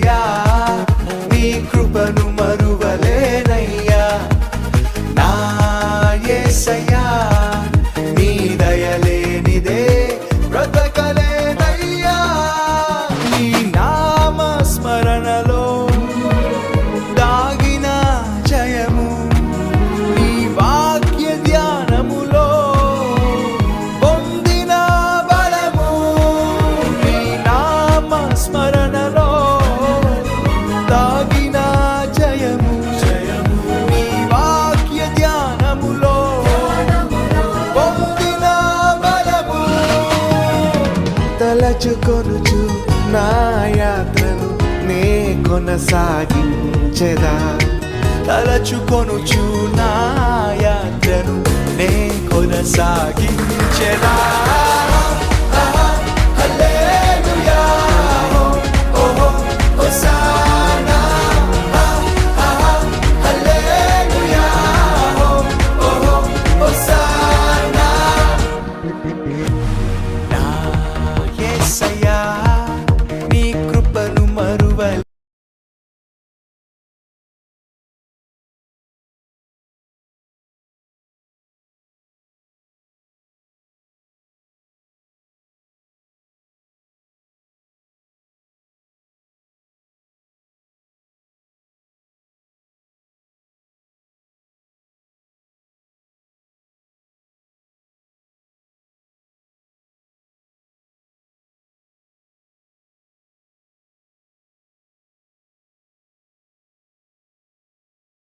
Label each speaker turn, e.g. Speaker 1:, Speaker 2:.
Speaker 1: యేసయ్యా నీ కృపను మరువలేనయ్యా నా యేసయ్యా నీ దయలేనిదే బ్రతకలేనయ్యా నీ నామ స్మరణలో దాగిన జయము నీ వాక్య ధ్యానములో పొందిన బలము నీ నామ స్మరణలో దాగిన జయము నీ వాక్య ధ్యానములో పొందిన బలము తలచుకొనుచు నా యాత్రను నే కొనసాగించెదా తలచుకొనుచు నా యాత్రను నే కొనసాగించెదా